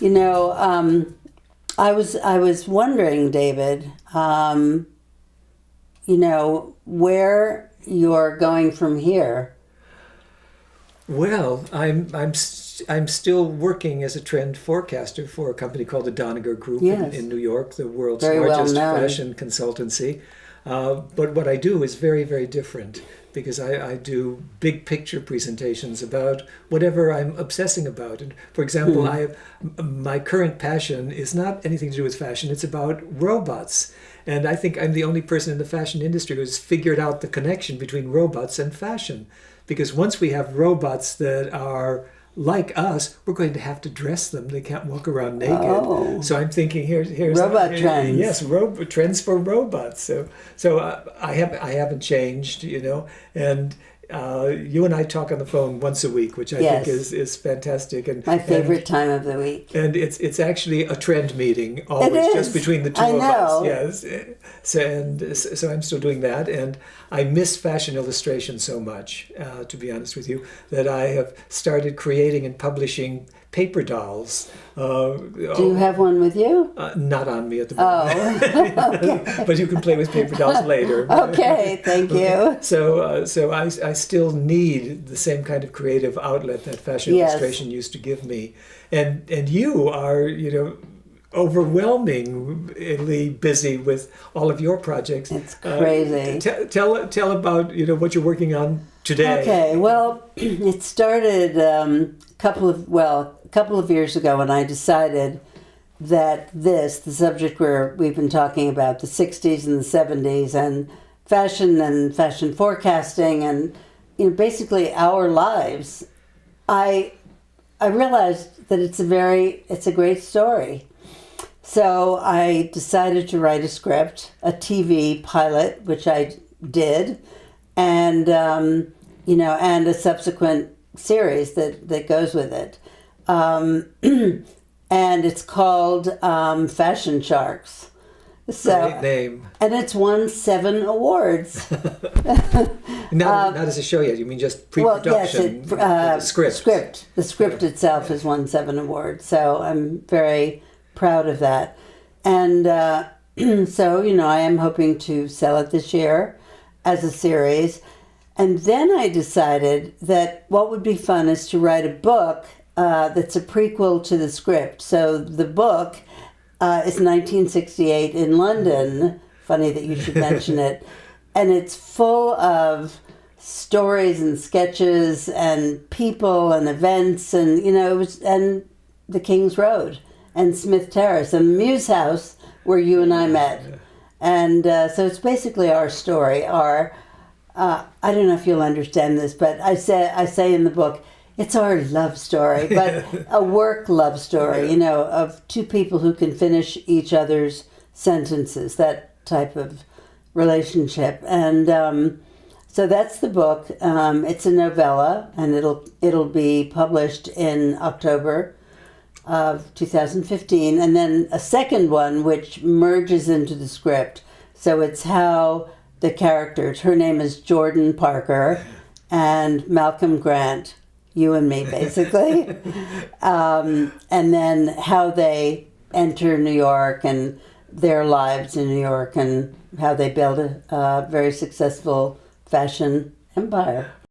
You know, I was wondering, David, where you're going from here. Well, I'm still working as a trend forecaster for a company called the Doniger Group Yes. in New York, the world's Very well largest known. fashion consultancy. But what I do is very, very different because I do big picture presentations about whatever I'm obsessing about. And for example, my current passion is not anything to do with fashion. It's about robots. And I think I'm the only person in the fashion industry who's figured out the connection between robots and fashion. Because once we have robots that are like us, we're going to have to dress them. They can't walk around naked. Oh. So I'm thinking here's Robot trends. Yes, trends for robots. So I haven't changed, and you and I talk on the phone once a week, which I Yes. think is fantastic. And My favorite time of the week. and it's actually a trend meeting always, is. just between the two I of know. us. Yes. So I'm still doing that, and I miss fashion illustration so much, to be honest with you, that I have started creating and publishing paper dolls. Do you have one with you? Not on me at the moment. Oh, okay. But you can play with paper dolls later. Okay, thank you. So I still need the same kind of creative outlet that fashion Yes. illustration used to give me, and you are overwhelmingly busy with all of your projects. It's crazy. Tell about what you're working on today. Okay, well, it started a couple of years ago when I decided that the subject we've been talking about, the 60s and the 70s, and fashion forecasting, and basically our lives, I realized that it's a great story. So I decided to write a script, a TV pilot, which I did, and and a subsequent series that goes with it. And it's called Fashion Sharks. So, Great name. and it's won 7 awards. Not as a show yet. You mean just pre-production? The script. The script itself has won 7 awards. So I'm very proud of that. And so, I am hoping to sell it this year as a series. And then I decided that what would be fun is to write a book that's a prequel to the script. So the book is 1968 in London. Funny that you should mention it. And it's full of stories and sketches and people and events, and and the King's Road and Smith Terrace and the Muse House where you and I met. And so it's basically our story. I don't know if you'll understand this, but I say in the book, it's our love story, but a work love story, of 2 people who can finish each other's sentences, that type of relationship. And so that's the book. It's a novella, and it'll be published in October of 2015, and then a second one which merges into the script. So it's how the characters, her name is Jordan Parker and Malcolm Grant, you and me basically, and then how they enter New York and their lives in New York and how they build a very successful fashion empire.